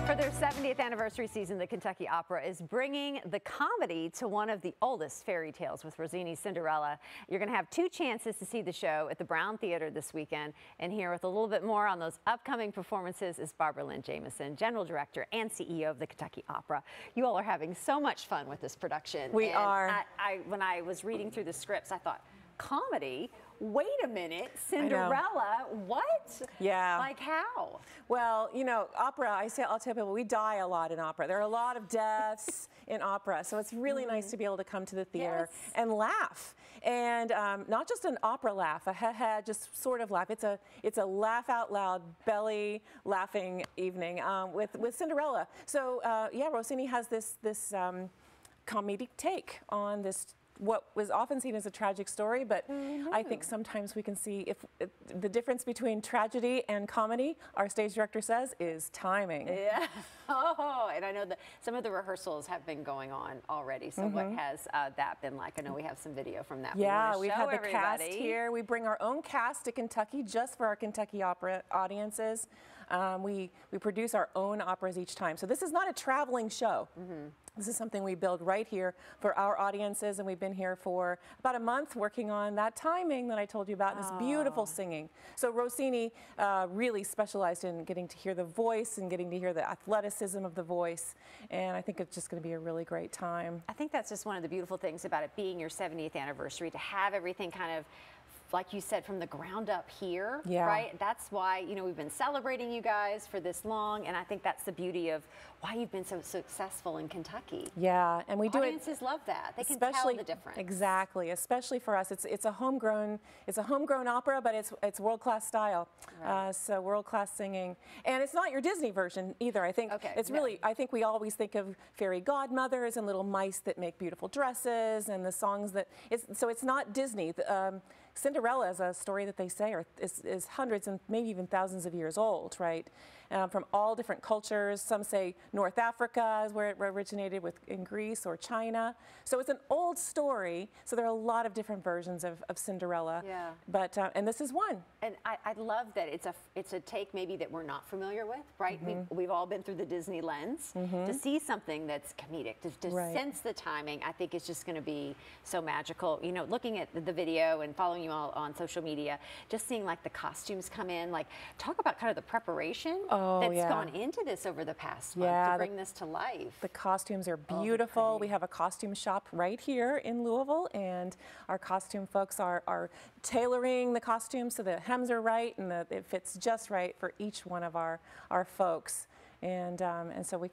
For their 70th anniversary season, the Kentucky Opera is bringing the comedy to one of the oldest fairy tales with Rossini's Cinderella. You're going to have 2 chances to see the show at the Brown Theater this weekend. And here with a little bit more on those upcoming performances is Barbara Lynn Jamison, General Director and CEO of the Kentucky Opera. You all are having so much fun with this production. We are. When I was reading through the scripts, I thought, comedy? Wait a minute, Cinderella, what? Yeah. Like how? Well, you know, opera, I'll tell people, we die a lot in opera. There are a lot of deaths in opera, so it's really nice to be able to come to the theater and laugh. And not just an opera laugh, a ha-ha, just sort of laugh. It's a laugh out loud, belly laughing evening with Cinderella. So yeah, Rossini has this comedic take on this what was often seen as a tragic story, but I think sometimes we can see if the difference between tragedy and comedy, our stage director says, is timing. Yeah. Oh, and I know that some of the rehearsals have been going on already. So what has that been like? I know we have some video from that. Yeah, we've had the cast here. We bring our own cast to Kentucky just for our Kentucky Opera audiences. We produce our own operas each time. So this is not a traveling show. This is something we build right here for our audiences, and we've been here for about a month working on that timing that I told you about, this beautiful singing. So Rossini really specialized in getting to hear the voice and getting to hear the athleticism of the voice, and I think it's just going to be a really great time. I think that's just one of the beautiful things about it being your 70th anniversary, to have everything kind of, like you said, from the ground up here, right? That's why, you know, we've been celebrating you guys for this long, and I think that's the beauty of why you've been so successful in Kentucky. Yeah, and we do it. Audiences love that. They can tell the difference. Exactly, especially for us. It's a homegrown opera, but it's world-class style. Right. So world-class singing, and it's not your Disney version either. I think it's really. I think we always think of fairy godmothers and little mice that make beautiful dresses, and the songs that. So it's not Disney. Cinderella is a story that they say is hundreds and maybe even thousands of years old, right? From all different cultures. Some say North Africa is where it originated, in Greece or China. So it's an old story. So there are a lot of different versions of Cinderella. Yeah. But and this is one. And I love that it's a take maybe that we're not familiar with, right? We've all been through the Disney lens. To see something that's comedic, to sense the timing, I think it's just going to be so magical. You know, looking at the video and following you all on social media, just seeing like the costumes come in, like talk about kind of the preparation that's gone into this over the past month to bring this to life. The costumes are beautiful. We have a costume shop right here in Louisville, and our costume folks are tailoring the costumes so the hems are right and it fits just right for each one of our folks. And so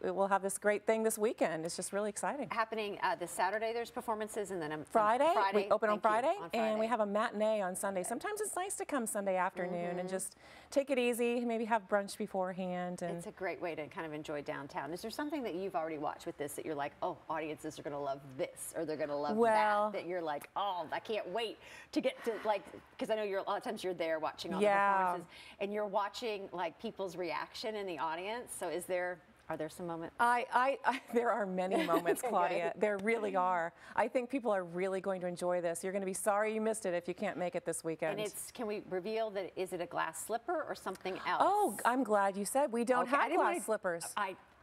we'll have this great thing this weekend. It's just really exciting. Happening this Saturday, there's performances, and then Friday we open on Friday, and we have a matinee on Sunday. Sometimes it's nice to come Sunday afternoon and just take it easy, maybe have brunch beforehand. And it's a great way to kind of enjoy downtown. Is there something that you've already watched with this that you're like, oh, audiences are going to love this, or they're going to love that you're like, oh, I can't wait to get to, like, because I know a lot of times you're there watching all the performances, and you're watching like people's reaction in the audience. So are there some moments? There are many moments, Claudia. There really are. I think people are really going to enjoy this. You're going to be sorry you missed it if you can't make it this weekend. And can we reveal that, is it a glass slipper or something else? Oh, I'm glad you said we don't have glass slippers.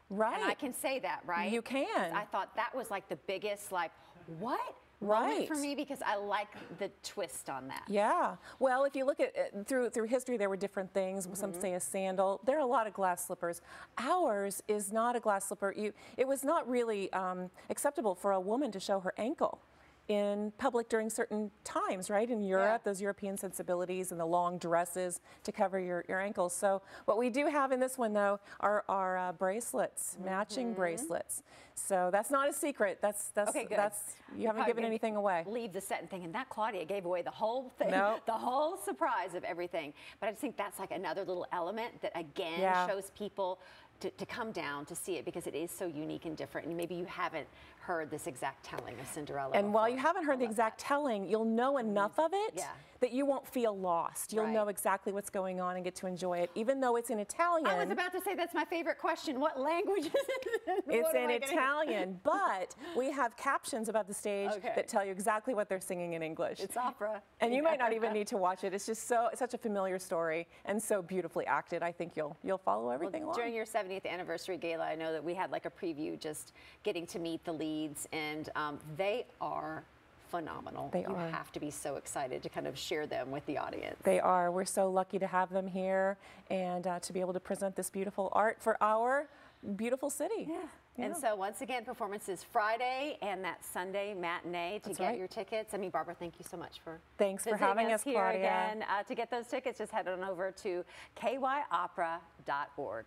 Right. And I can say that, right? You can. I thought that was like the biggest, like, what? Moment for me, because I like the twist on that. Yeah. Well, if you look at through history, there were different things. Some say a sandal. There are a lot of glass slippers. Ours is not a glass slipper. It was not really acceptable for a woman to show her ankle in public during certain times, right? In Europe, those European sensibilities and the long dresses to cover your ankles. So what we do have in this one, though, are bracelets, matching bracelets. So that's not a secret. That's okay, good. You haven't given anything away. Leave the set and thing, and that Claudia gave away the whole thing, the whole surprise of everything. But I just think that's like another little element that again shows people to come down to see it, because it is so unique and different, and maybe you haven't heard this exact telling of Cinderella. And while you haven't heard the exact telling, you'll know enough of it that you won't feel lost. You'll know exactly what's going on and get to enjoy it, even though it's in Italian. I was about to say that's my favorite question. What language is it? It's in Italian, but we have captions above the stage that tell you exactly what they're singing in English. It's opera. And you might not even need to watch it. It's just such a familiar story and so beautifully acted. I think you'll follow everything along. During your 70th anniversary gala, I know that we had like a preview, just getting to meet the leads, and they are phenomenal. You have to be so excited to kind of share them with the audience. They are. We're so lucky to have them here and to be able to present this beautiful art for our beautiful city. Yeah. And so once again, performances Friday and that Sunday matinee to get your tickets. I mean, Barbara, thank you so much for having us, here Claudia. again. To get those tickets, just head on over to kyopera.org.